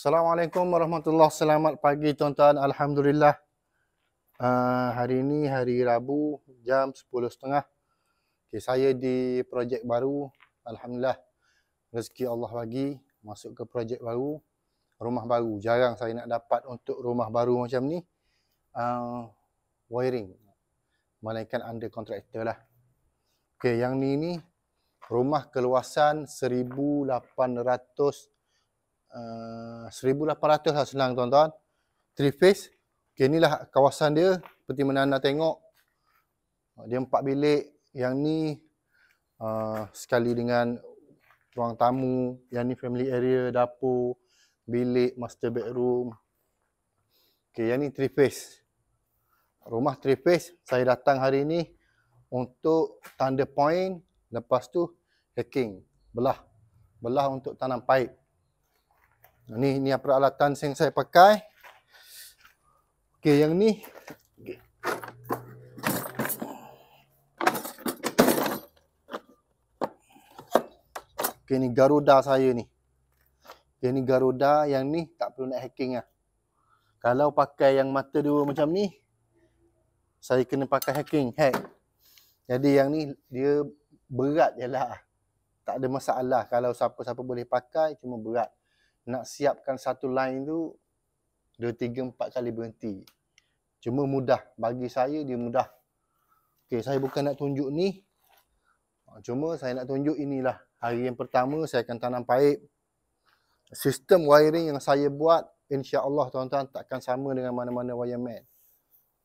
Assalamualaikum warahmatullahi. Selamat pagi tuan-tuan. Alhamdulillah. Hari ini hari Rabu jam 10.30. Okay, saya di projek baru. Alhamdulillah. Rezeki Allah bagi masuk ke projek baru. Rumah baru. Jarang saya nak dapat untuk rumah baru macam ni. Wiring. Melainkan under kontraktor lah. Okay, yang ni rumah keluasan 1,800 lah senang tuan-tuan. 3 phase. Okay, inilah kawasan dia. Seperti mana anda tengok. Dia 4 bilik. Yang ni sekali dengan ruang tamu. Yang ni family area, dapur, bilik, master bedroom. Okay, yang ni 3 phase. Rumah 3 phase. Saya datang hari ni untuk tanda point. Lepas tu hacking. Belah untuk tanam paip. Ni peralatan yang saya pakai. Okey, yang ni. Okey, ni Garuda saya ni. Okey, ni Garuda, yang ni tak perlu nak hacking lah. Kalau pakai yang mata dua macam ni, saya kena pakai hacking, hack. Jadi yang ni dia berat je lah. Tak ada masalah kalau siapa-siapa boleh pakai, cuma berat. Nak siapkan satu line tu 2, 3, 4 kali berhenti. Cuma mudah. Bagi saya dia mudah. Okey, saya bukan nak tunjuk ni. Cuma saya nak tunjuk inilah. Hari yang pertama saya akan tanam paip. Sistem wiring yang saya buat, insya-Allah tuan-tuan takkan sama dengan mana-mana wireman.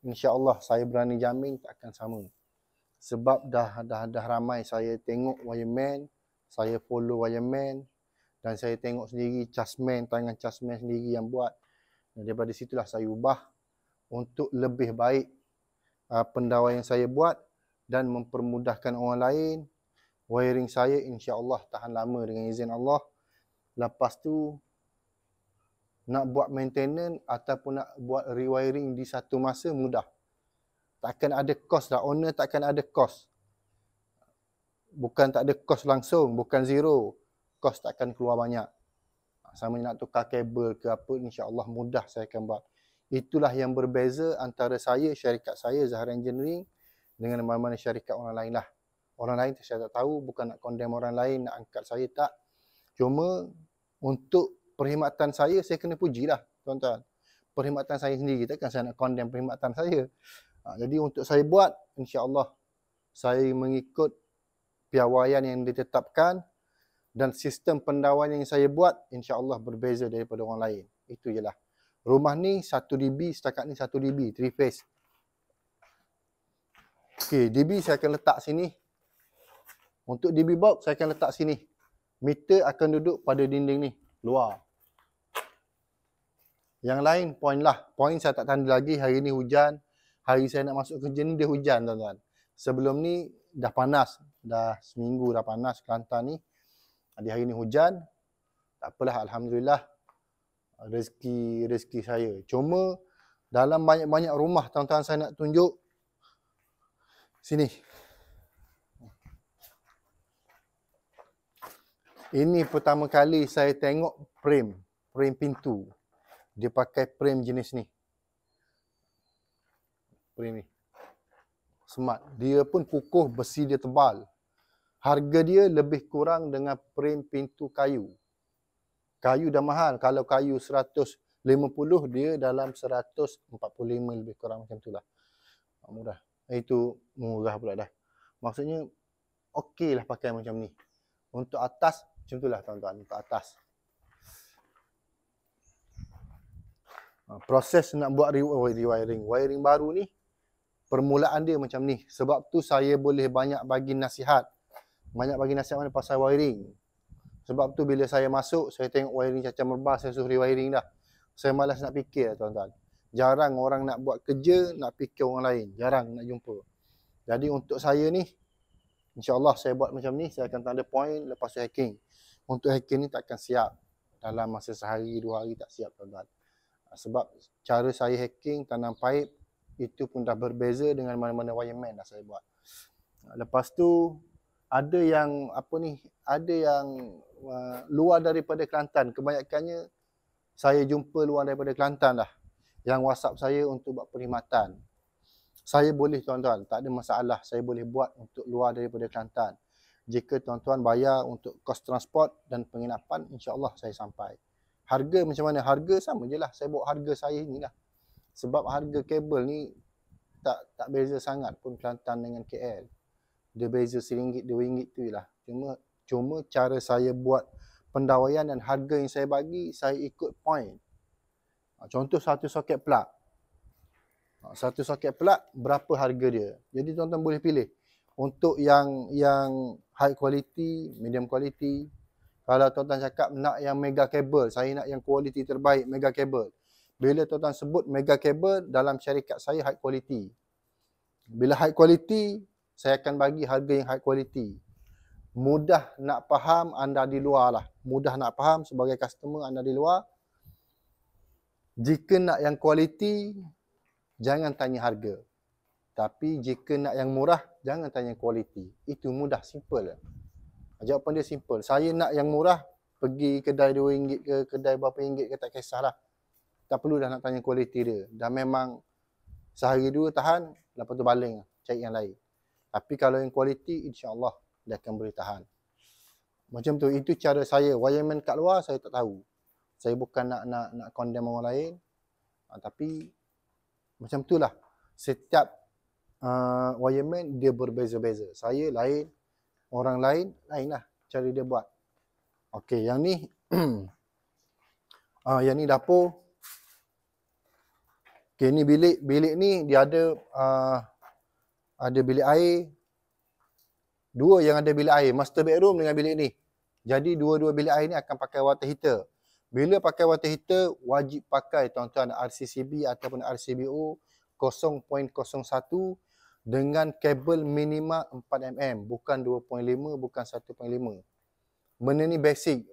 Insya-Allah saya berani jamin takkan sama. Sebab dah ramai saya tengok wireman, saya follow wireman. Dan saya tengok sendiri tangan casman sendiri yang buat. Dan daripada situlah saya ubah untuk lebih baik pendawai yang saya buat dan mempermudahkan orang lain. Wiring saya insya-Allah tahan lama dengan izin Allah. Lepas tu nak buat maintenance ataupun nak buat rewiring di satu masa mudah. Takkan ada kos dah. Owner takkan ada kos. Bukan tak ada kos langsung, bukan zero. Kos takkan keluar banyak. Sama nak tukar kabel ke apa, insya-Allah mudah saya akan buat. Itulah yang berbeza antara syarikat saya Zahra Engineering dengan mana-mana syarikat orang lain lah. Orang lain saya tak tahu, bukan nak condemn orang lain, nak angkat saya tak. Cuma untuk perkhidmatan saya kena puji lah tuan-tuan. Perkhidmatan saya sendiri, takkan saya nak condemn perkhidmatan saya. Jadi untuk saya buat, insya-Allah saya mengikut piawaian yang ditetapkan. Dan sistem pendawaian yang saya buat, insya-Allah berbeza daripada orang lain. Itu je lah. Rumah ni 1 dB, setakat ni 1 dB, 3 phase. Okey, dB saya akan letak sini. Untuk dB box, saya akan letak sini. Meter akan duduk pada dinding ni, luar. Yang lain, point lah. Point saya tak tanda lagi, hari ni hujan. Hari saya nak masuk kerja ni, dia hujan tuan-tuan. Sebelum ni, dah panas. Dah seminggu dah panas Kelantan ni. Di hari ni hujan, tak apalah, alhamdulillah rezeki saya. Cuma dalam banyak-banyak rumah tuan-tuan saya nak tunjuk sini. Ini pertama kali saya tengok frame pintu. Dia pakai frame jenis ni. Frame ni. Smart. Dia pun kukuh, besi dia tebal. Harga dia lebih kurang dengan frame pintu kayu. Kayu dah mahal. Kalau kayu 150, dia dalam 145 lebih kurang macam tu lah. Murah. Itu murah pula dah. Maksudnya, okey lah pakai macam ni. Untuk atas, macam tu lah tuan-tuan. Untuk atas. Proses nak buat rewiring. Wiring baru ni, permulaan dia macam ni. Sebab tu saya boleh banyak bagi nasihat. Banyak bagi nasihat mana pasal wiring. Sebab tu bila saya masuk, saya tengok wiring cacat merbah, saya suruh rewiring dah. Saya malas nak fikir tuan-tuan. Jarang orang nak buat kerja, nak fikir orang lain. Jarang nak jumpa. Jadi untuk saya ni, insya-Allah saya buat macam ni, saya akan tanda point, lepas tu hacking. Untuk hacking ni takkan siap. Dalam masa sehari, 2 hari tak siap tuan-tuan. Sebab cara saya hacking, tanam paip, itu pun dah berbeza dengan mana-mana wireman dah saya buat. Lepas tu, ada yang luar daripada Kelantan. Kebanyakannya saya jumpa luar daripada Kelantan dah. Yang WhatsApp saya untuk buat perkhidmatan. Saya boleh tuan-tuan, tak ada masalah. Saya boleh buat untuk luar daripada Kelantan. Jika tuan-tuan bayar untuk kos transport dan penginapan, insya-Allah saya sampai. Harga macam mana? Harga sama je lah. Saya bawa harga saya ni lah. Sebab harga kabel ni tak beza sangat pun Kelantan dengan KL. Dia beza RM1, RM2 tu lah. Cuma cara saya buat pendawaian dan harga yang saya bagi, saya ikut point. Contoh satu soket plug. Satu soket plug, berapa harga dia. Jadi tuan-tuan boleh pilih. Untuk yang high quality, medium quality. Kalau tuan-tuan cakap nak yang mega kabel, saya nak yang quality terbaik mega kabel. Bila tuan-tuan sebut mega kabel, dalam syarikat saya high quality. Bila high quality, saya akan bagi harga yang high quality. Mudah nak faham anda di luar lah. Mudah nak faham sebagai customer anda di luar. Jika nak yang quality, jangan tanya harga. Tapi jika nak yang murah, jangan tanya quality. Itu mudah, simple. Jawapan dia simple. Saya nak yang murah, pergi kedai RM2 ke, kedai berapa ringgit ke, tak kisahlah. Tak perlu dah nak tanya quality dia. Dah memang sehari dua tahan, lepas tu baling, cari yang lain. Tapi kalau yang quality, insya-Allah dia akan boleh tahan. Macam tu, itu cara saya. Wireman kat luar, saya tak tahu. Saya bukan nak condemn orang lain. Tapi macam itulah. Setiap wireman dia berbeza-beza. Saya lain, orang lain lah cara dia buat. Okey, yang ni yang ni dapur. Okey, ni bilik. Bilik ni dia ada bilik air. Dua yang ada bilik air, master bedroom dengan bilik ni. Jadi dua-dua bilik air ni akan pakai water heater. Bila pakai water heater, wajib pakai tuan-tuan RCCB ataupun RCBO 0.01 dengan kabel minima 4mm, bukan 2.5, bukan 1.5. Benda ni basic.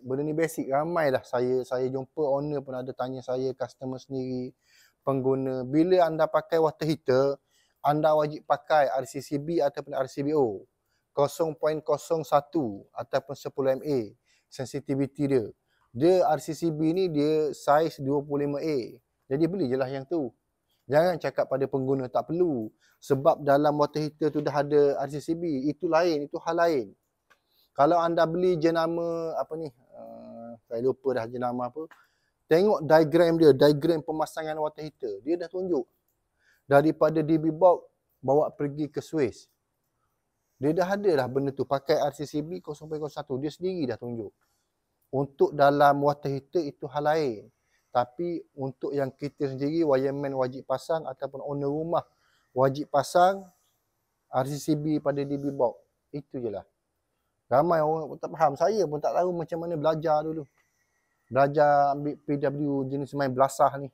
Ramai dah saya jumpa owner pun ada tanya saya, customer sendiri, pengguna. Bila anda pakai water heater, anda wajib pakai RCCB ataupun RCBO 0.01 ataupun 10MA sensitivity dia. Dia RCCB ni dia saiz 25A. Jadi beli je lah yang tu. Jangan cakap pada pengguna tak perlu. Sebab dalam water heater tu dah ada RCCB. Itu lain, itu hal lain. Kalau anda beli jenama apa ni, saya lupa dah jenama apa. Tengok diagram dia, diagram pemasangan water heater. Dia dah tunjuk. Daripada DB box bawa pergi ke Swiss. Dia dah ada dah benda tu. Pakai RCCB 0.01. Dia sendiri dah tunjuk. Untuk dalam water heater itu hal lain. Tapi untuk yang kita sendiri, wireman wajib pasang ataupun owner rumah wajib pasang RCCB pada DB box. Itu je lah. Ramai orang pun tak faham. Saya pun tak tahu macam mana belajar dulu. Belajar ambil PW jenis main belasah ni.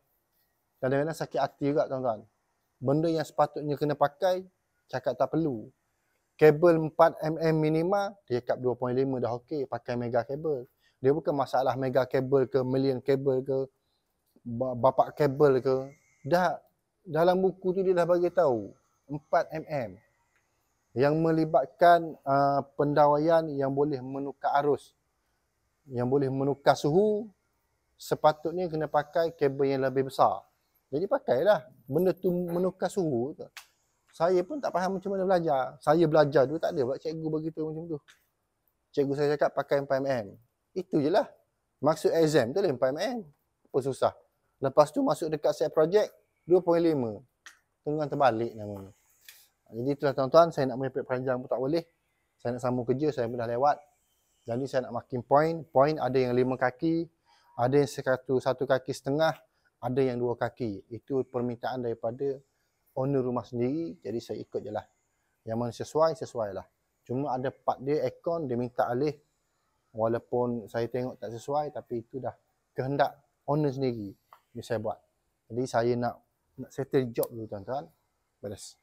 Kadang-kadang sakit hati juga tuan-tuan. Benda yang sepatutnya kena pakai, cakap tak perlu. Kabel 4mm minima, dia cakap 2.5 dah okey, pakai mega kabel. Dia bukan masalah mega kabel ke, million kabel ke, bapak kabel ke. Dah dalam buku tu dia dah bagi tahu 4mm yang melibatkan pendawaian yang boleh menukar arus, yang boleh menukar suhu. Sepatutnya kena pakai kabel yang lebih besar. Jadi pakailah. Benda tu menukar suhu. Saya pun tak faham macam mana belajar. Saya belajar dulu tak ada buat cikgu beritahu macam tu. Cikgu saya cakap pakai 4mm. Itu je lah. Maksud exam tu lah 4mm. Apa susah. Lepas tu masuk dekat set project 2.5. Tengah terbalik namanya. Jadi itulah tuan-tuan, saya nak merepek panjang pun tak boleh. Saya nak sambung kerja, saya pun dah lewat. Jadi saya nak marking point. Point ada yang 5 kaki, ada yang satu kaki setengah, ada yang 2 kaki. Itu permintaan daripada owner rumah sendiri. Jadi saya ikut je lah. Yang mana sesuai lah. Cuma ada part dia, aircon, dia minta alih. Walaupun saya tengok tak sesuai, tapi itu dah kehendak owner sendiri. Ini saya buat. Jadi saya nak settle job dulu tuan-tuan. Beres.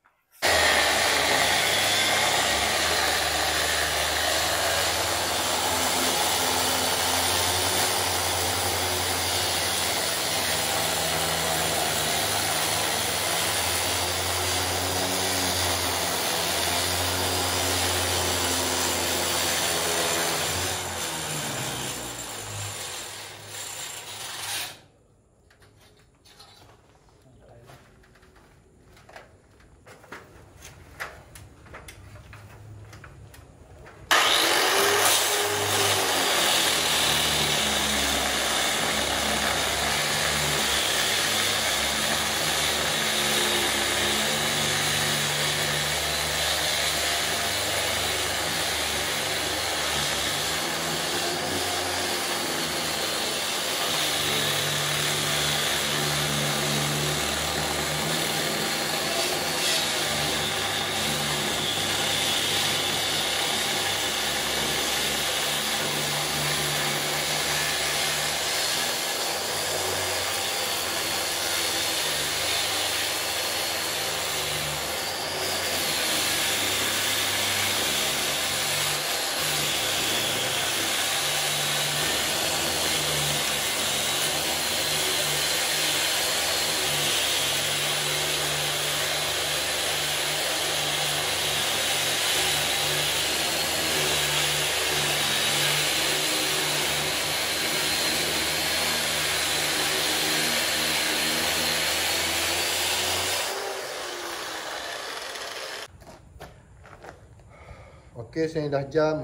Okey, sekarang dah jam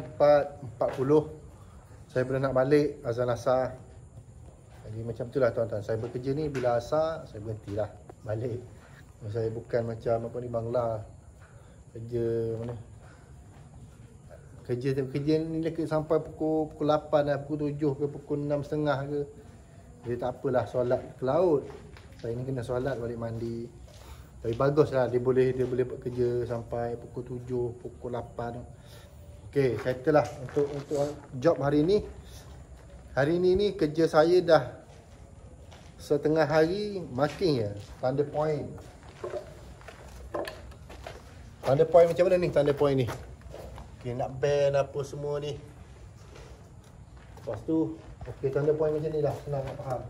4.40. Saya pernah nak balik azan asar. Jadi macam itulah tuan-tuan. Saya bekerja ni bila asar, saya berhentilah balik. Saya bukan macam apa ni bangla. Kerja mana? Kerja ni dekat sampai pukul 8 dah, pukul 7 ke pukul 6.30 ke. Jadi tak apalah solat ke laut. Saya ni kena solat balik mandi. Tapi baguslah dia boleh buat kerja sampai pukul 7, pukul 8. Okey, settle lah untuk job hari ni. Hari ni kerja saya dah setengah hari marking ya, tanda point. Tanda point macam mana ni tanda point ni? Okey, nak band apa semua ni. Lepas tu, okey tanda point macam ni dah, senang nak faham.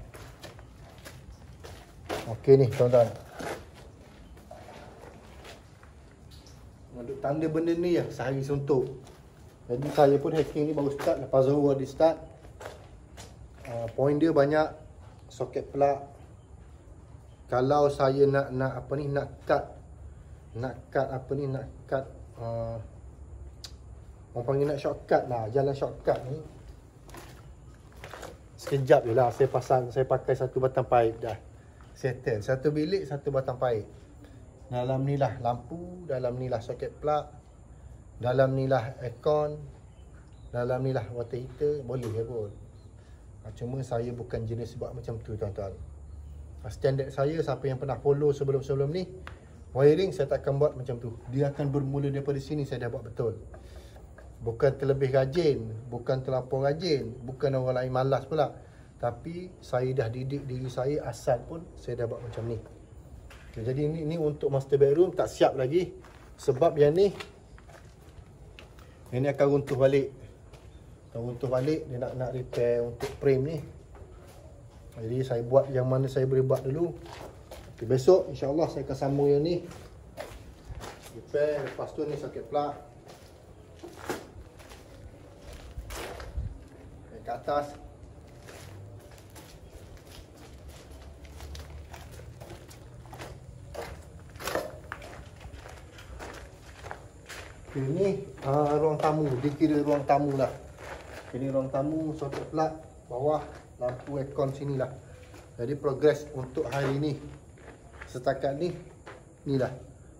Okey ni tuan-tuan. Untuk tanda benda ni ya, sehari suntuk. Jadi saya pun hacking ni baru start, lepas Zohor ada start. Point dia banyak, soket plug. Kalau saya nak apa ni, nak cut orang panggil nak shortcut lah, jalan shortcut ni. Sekejap je lah, saya pakai satu batang pipe dah. Settle, satu bilik, satu batang pipe. Dalam ni lah lampu, dalam ni lah soket plug, dalam ni lah aircon, dalam ni lah water heater, boleh je pun. Cuma saya bukan jenis buat macam tu tuan-tuan. Standard saya, siapa yang pernah follow sebelum-sebelum ni, wiring saya takkan buat macam tu. Dia akan bermula daripada sini, saya dah buat betul. Bukan terlebih rajin, bukan terlampau rajin, bukan orang lain malas pula. Tapi saya dah didik diri saya, asal pun saya dah buat macam ni. Okay, jadi ini untuk master bedroom tak siap lagi. Sebab yang ni ini akan runtuh balik. Dia nak repair untuk frame ni. Jadi saya buat yang mana saya boleh buat dulu. Okay, besok insya-Allah saya akan sambung yang ni. Repair, lepas tu ni soket plug. Ke atas. Ini ruang tamu, dikira ruang tamu lah. Ini ruang tamu, soket plug bawah, lampu aircon sini lah. Jadi progres untuk hari ni setakat ni lah.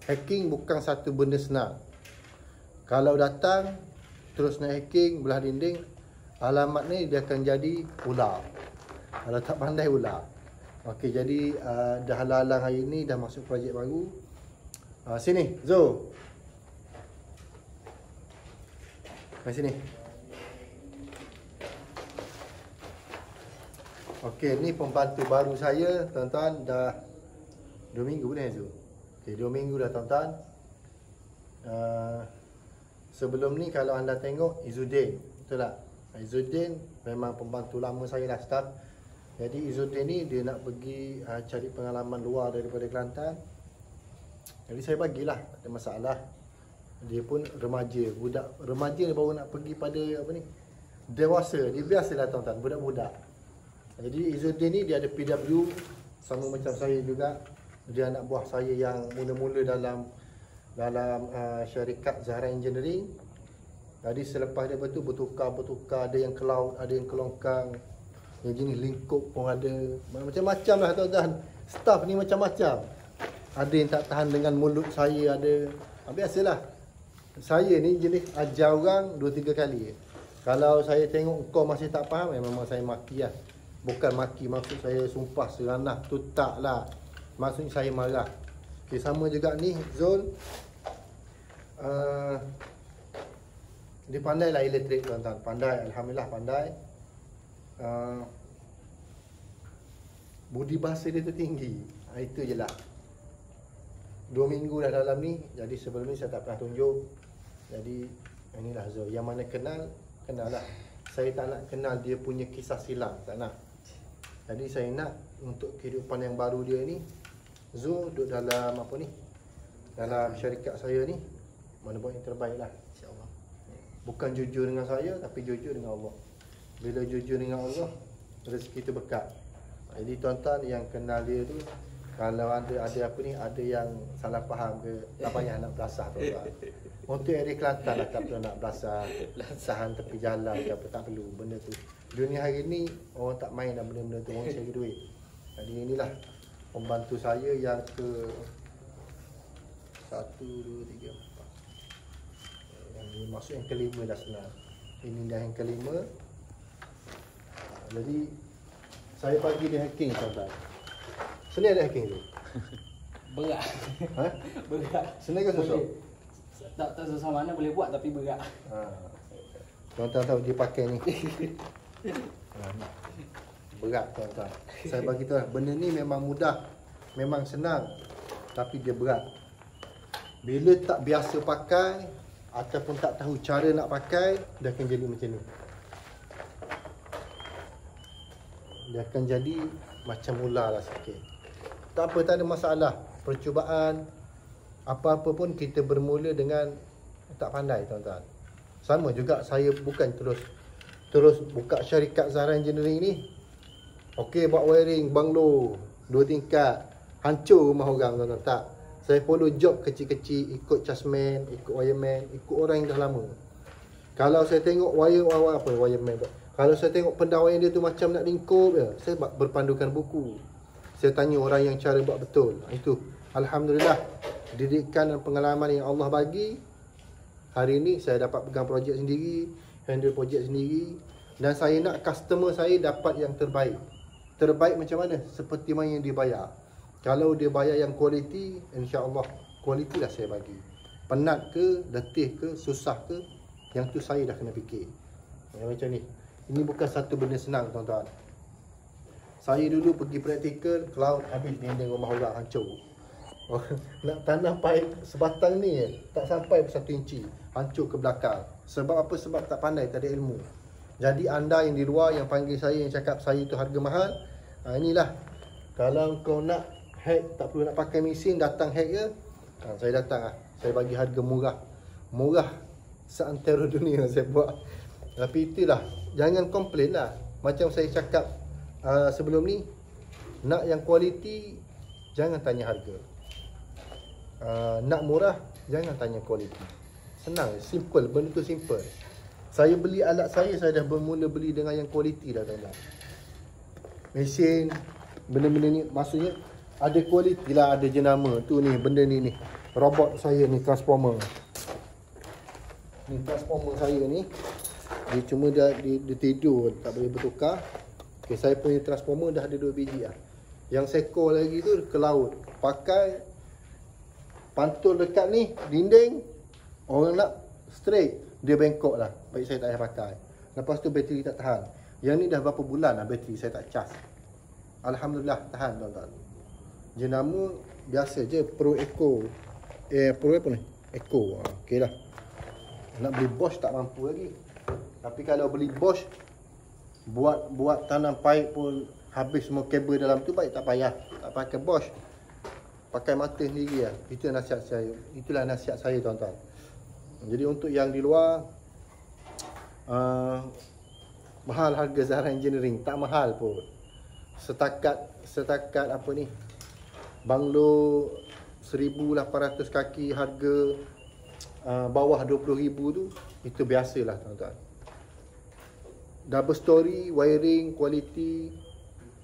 Hacking bukan satu benda senang. Kalau datang terus nak hacking belah dinding, alamat ni dia akan jadi ular. Kalau tak pandai ular. Okey, jadi dah halang-halang hari ni, dah masuk projek baru. Sini Zo, mari sini. Okey, ni pembantu baru saya, tuan-tuan. Dah 2 minggu dah Zul. Okey, 2 minggu dah tuan-tuan. Sebelum ni kalau anda tengok Izzuddin, betul tak? Izzuddin memang pembantu lama saya lah, staff. Jadi Izzuddin ni dia nak pergi cari pengalaman luar daripada Kelantan. Jadi saya bagilah, tak ada masalah. Dia pun remaja, budak remaja baru nak pergi pada apa ni, dewasa. Dia biasalah tuan-tuan, budak-budak. Jadi Izzuddin ni dia ada PW sama macam saya juga. Dia anak buah saya yang mula-mula dalam syarikat Zahra Engineering. Jadi selepas dia betul bertukar, ada yang ke laut, ada yang ke longkang, yang jenis lingkup pun ada. Macam-macam lah tuan-tuan. Staff ni macam-macam. Ada yang tak tahan dengan mulut saya, ada. Biasalah. Saya ni jenis ajar orang 2-3 kali. Kalau saya tengok kau masih tak faham, memang saya maki lah. Bukan maki, maksud saya sumpah seranah tu tak lah. Maksudnya saya marah. Okay, sama juga ni Zul. Dia pandai lah elektrik tuan-tuan. Pandai, Alhamdulillah pandai. Budi bahasa dia tu tinggi. Itu je lah. 2 minggu dah dalam ni. Jadi sebelum ni saya tak pernah tunjuk. Jadi inilah Zul. Yang mana kenal lah. Saya tak nak kenal dia punya kisah silam. Tak nak. Jadi saya nak untuk kehidupan yang baru dia ni, Zul duduk dalam apa ni, dalam syarikat saya ni, mana buat yang terbaik lah, insyaAllah. Bukan jujur dengan saya, tapi jujur dengan Allah. Bila jujur dengan Allah, rezeki tu berkat. Jadi tuan-tuan yang kenal dia tu, Kalau ada apa ni, ada yang salah faham ke, tak payah nak belasah tuan-tuan. Untuk area Kelantan lah, tak perlu nak belasah sahan tepi jalan ke apa, tak perlu benda tu. Dunia hari ni orang tak main dah benda-benda tu, orang cari duit. Jadi inilah pembantu saya yang ke 1, 2, 3, 4. Yang ini masuk yang kelima dah senang. Ini dah yang kelima. Jadi saya bagi dia hacking tuan-tuan. Senang ada hacking tu? Berat. Ha? Berat. Senang ke susah? Tak susah mana boleh buat tapi berat. Ha. Tuan-tuan tahu dia pakai ni. Berat tuan-tuan. Saya bagi tahu benda ni memang mudah, memang senang, tapi dia berat. Bila tak biasa pakai ataupun tak tahu cara nak pakai, dia akan jadi macam ni. Dia akan jadi macam ular lah sikit. Tak apa, tak ada masalah. Percubaan apa-apa pun kita bermula dengan tak pandai tuan-tuan. Sama juga saya bukan terus buka syarikat Zahra Engineering ni. Okey, buat wiring banglo 2 tingkat, hancur rumah orang tuan-tuan. Tak. Saya follow job kecil-kecil, ikut chasman, ikut wireman, ikut orang yang dah lama. Kalau saya tengok wireman. Kalau saya tengok pendawaian dia tu macam nak lingkup je, saya berpandukan buku. Saya tanya orang yang cara buat betul. Itu alhamdulillah, didikan dan pengalaman yang Allah bagi. Hari ni saya dapat pegang projek sendiri, handle projek sendiri, dan saya nak customer saya dapat yang terbaik. Terbaik macam mana? Seperti mana yang dia bayar. Kalau dia bayar yang kualiti, insya-Allah kualiti lah saya bagi. Penat ke, letih ke, susah ke, yang tu saya dah kena fikir. Yang macam ni. Ini bukan satu benda senang tuan-tuan. Saya dulu pergi praktikal, ke laut, habis dinding rumah orang hancur. Nak tanam paip sebatang ni tak sampai 1 inci, hancur ke belakang. Sebab apa? Sebab tak pandai, tak ada ilmu. Jadi anda yang di luar yang panggil saya, yang cakap saya tu harga mahal, inilah. Kalau kau nak hack, tak perlu nak pakai mesin, datang hack je, saya datang lah. Saya bagi harga murah. Murah seantero dunia saya buat. Tapi itulah, jangan komplain lah. Macam saya cakap sebelum ni, nak yang kualiti, jangan tanya harga. Nak murah, jangan tanya kualiti. Senang, simple, benda tu simple. Saya beli alat saya dah bermula beli dengan yang kualiti dah tuan-tuan. Mesin, benda-benda ni maksudnya ada kualiti lah, ada jenama. Tu ni, benda ni. Robot saya ni, transformer. Ni transformer saya ni. Dia cuma dia tidur, tak boleh bertukar. Okay, saya punya transformer dah ada 2 biji lah. Yang sekor lagi tu ke laut. Pakai pantul dekat ni, dinding. Orang nak straight, dia bengkok lah. Baik saya tak payah pakai. Lepas tu bateri tak tahan. Yang ni dah berapa bulan lah bateri saya tak cas. Alhamdulillah tahan tuan-tuan. Jenama biasa je, Pro Eco. Pro apa ni? Eco. Okey lah. Nak beli Bosch tak mampu lagi. Tapi kalau beli Bosch, buat tanam paip pun habis semua kabel dalam tu, baik tak payah. Tak pakai Bosch. Pakai mata sendiri lah. Itu nasihat saya. Itulah nasihat saya tuan-tuan. Jadi untuk yang di luar, mahal harga Zahra Engineering. Tak mahal pun. Setakat apa ni, banglo 1,800 kaki harga bawah 20,000 tu, itu biasalah tuan-tuan. Double story, wiring, kualiti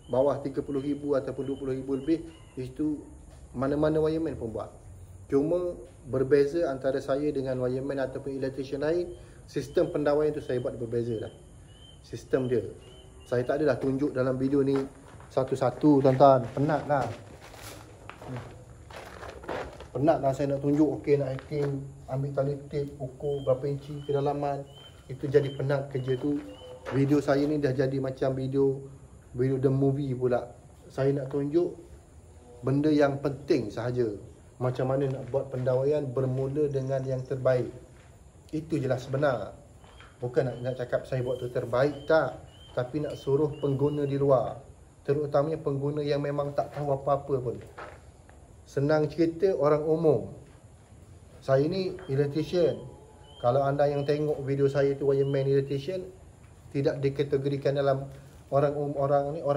bawah 30,000 ataupun 20,000 lebih, itu mana-mana wireman pun buat. Cuma berbeza antara saya dengan wireman ataupun electrician lain, sistem pendawaian tu saya buat berbeza lah. Sistem dia. Saya tak adalah tunjuk dalam video ni satu-satu tuan-tuan. Penat lah. Penat lah saya nak tunjuk. Okey, nak hacking, ambil tali tape, ukur berapa inci kedalaman. Itu jadi penat kerja tu. Video saya ni dah jadi macam video the movie pula. Saya nak tunjuk benda yang penting sahaja. Macam mana nak buat pendawaian bermula dengan yang terbaik. Itu je lah sebenar. Bukan nak cakap saya buat tu terbaik, tak. Tapi nak suruh pengguna di luar, terutamanya pengguna yang memang tak tahu apa-apa pun. Senang cerita, orang umum. Saya ni electrician. Kalau anda yang tengok video saya tu wireman electrician, tidak dikategorikan dalam orang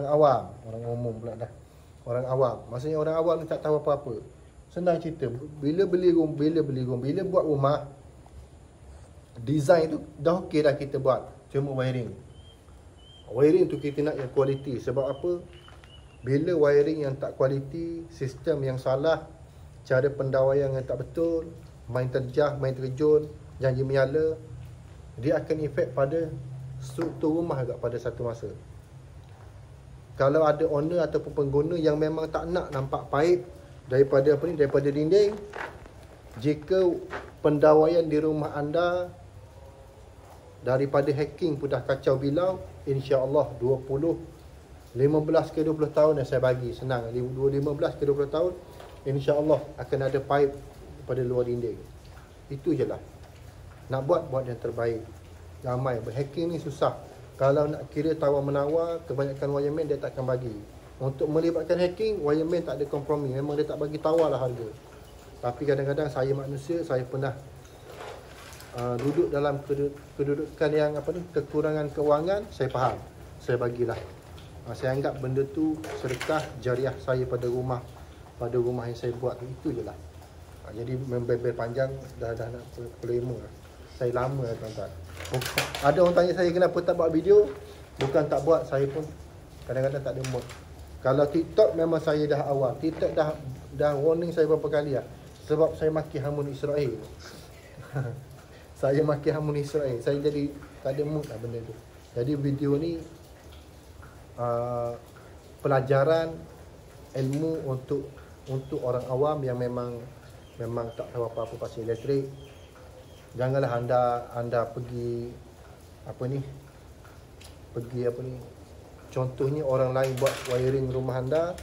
awam, orang umum pula dah. Orang awam. Maksudnya orang awam ni tak tahu apa-apa. Senang cerita. Bila buat rumah, design tu dah okey dah kita buat. Cuma wiring. Wiring tu kita nak yang kualiti. Sebab apa? Bila wiring yang tak kualiti, sistem yang salah, cara pendawaian yang tak betul, main terjah, main terjun, janji menyala, dia akan efek pada struktur rumah juga pada satu masa. Kalau ada owner ataupun pengguna yang memang tak nak nampak paip daripada daripada dinding, jika pendawaian di rumah anda daripada hacking pun dah kacau bilau, insya-Allah 15 ke 20 tahun yang saya bagi senang, 15 ke 20 tahun insya-Allah akan ada paip pada luar dinding. Itu je lah. Nak buat yang terbaik. Ramai hacking ni susah. Kalau nak kira tawar menawar, kebanyakan wireman dia tak akan bagi. Untuk melibatkan hacking, wireman tak ada kompromi. Memang dia tak bagi tawar lah harga. Tapi kadang-kadang saya manusia, saya pernah duduk dalam kedudukan yang kekurangan kewangan, saya faham. Saya bagilah. Saya anggap benda tu sedekah jariah saya pada rumah yang saya buat. Itu je lah. Jadi membebel panjang dah nak pelima. Saya lama lah tuan-tuan. Ada orang tanya saya kenapa tak buat video. Bukan tak buat, saya pun kadang-kadang tak ada mood. Kalau TikTok memang saya dah awal. TikTok dah warning saya berapa kali lah. Sebab saya maki hamun Israel. Saya maki hamun Israel. Saya jadi tak ada mood lah benda tu. Jadi video ni pelajaran ilmu untuk orang awam yang memang tak tahu apa-apa pasal elektrik. Janganlah anda pergi contohnya orang lain buat wiring rumah anda,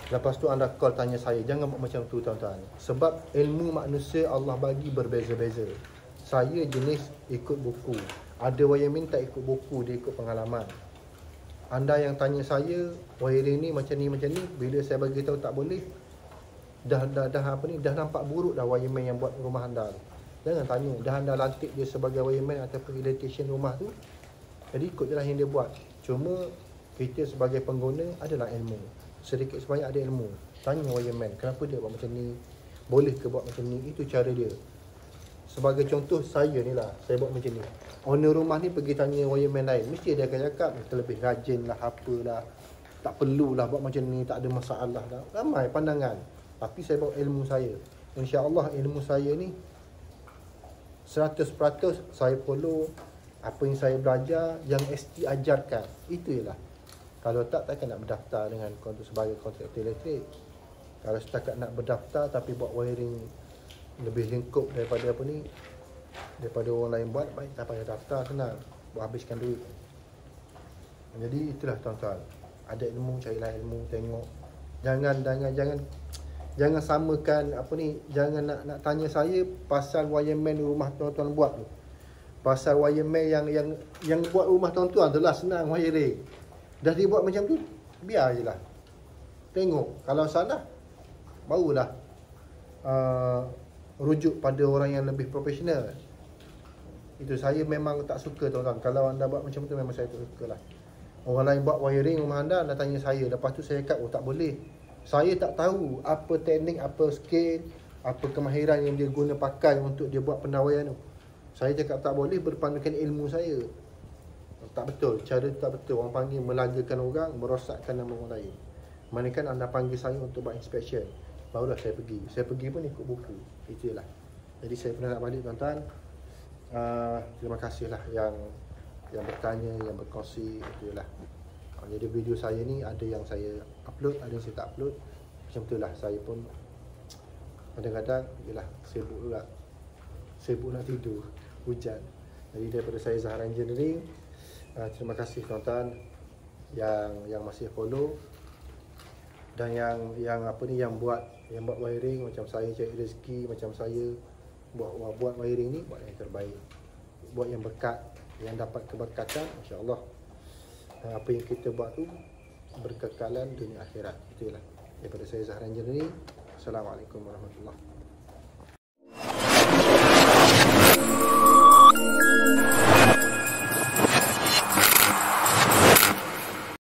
lepas tu anda call tanya saya. Jangan buat macam tu tuan-tuan. Sebab ilmu manusia Allah bagi berbeza-beza. Saya jenis ikut buku. Ada wireman tak ikut buku, dia ikut pengalaman. Anda yang tanya saya wiring ni macam ni, bila saya bagi tahu tak boleh, dah nampak buruk dah wireman yang buat rumah anda. Jangan tanya, dah anda lantik dia sebagai wireman ataupun electrician rumah tu, jadi ikut je lah yang dia buat. Cuma kita sebagai pengguna adalah ilmu. Sedikit sebanyak ada ilmu. Tanya wireman, kenapa dia buat macam ni? Boleh ke buat macam ni? Itu cara dia. Sebagai contoh, saya ni lah, saya buat macam ni. Owner rumah ni pergi tanya wireman lain, mesti dia akan cakap terlebih rajin lah, apalah, tak perlulah buat macam ni, tak ada masalah dah. Ramai pandangan. Tapi saya bawa ilmu saya. InsyaAllah ilmu saya ni 100% saya follow apa yang saya belajar, yang ST ajarkan. Itu je lah. Kalau takkan nak berdaftar dengan sebagai kontraktor elektrik. Kalau setakat nak berdaftar tapi buat wiring lebih lengkap daripada daripada orang lain buat, baik tak payah daftar, senang, buat habiskan duit. Jadi itulah tuan-tuan, ada ilmu, carilah ilmu, tengok. Jangan samakan jangan nak tanya saya pasal wireman rumah tuan-tuan buat tu. Pasal wireman yang buat rumah tuan-tuan tu lah senang wiring. Dah dibuat macam tu, biar je lah. Tengok, kalau salah barulah rujuk pada orang yang lebih profesional. Itu saya memang tak suka tuan-tuan. Kalau anda buat macam tu memang saya tak suka lah. Orang lain buat wiring rumah anda tanya saya. Lepas tu saya cakap, tak boleh. Saya tak tahu apa teknik, apa skill, apa kemahiran yang dia guna pakai untuk dia buat pendawaian tu. Saya cakap tak boleh berpandukan ilmu saya. Tak betul, cara tu tak betul. Orang panggil melagakan orang, merosakkan nama orang lain. Manakala anda panggil saya untuk buat inspection, barulah saya pergi. Saya pergi pun ikut buku. Itulah. Jadi saya pernah nak balik tuan-tuan. Terima kasih lah yang bertanya, yang berkongsi. Itulah. Jadi video saya ni ada yang saya upload, ada yang saya tak upload. Macam itulah, saya pun kadang-kadang yalah sibuk juga. Sibuk nak tidur, hujan. Jadi daripada saya Zahra Engineering, terima kasih tuan-tuan yang masih follow, dan yang buat wiring macam saya cari rezeki, macam saya buat wiring ni, buat yang terbaik, buat yang berkat, yang dapat keberkatan, insya-Allah. Apa yang kita buat tu berkekalan dunia akhirat. Itulah daripada saya Zahra Engineering. Assalamualaikum warahmatullahi wabarakatuh.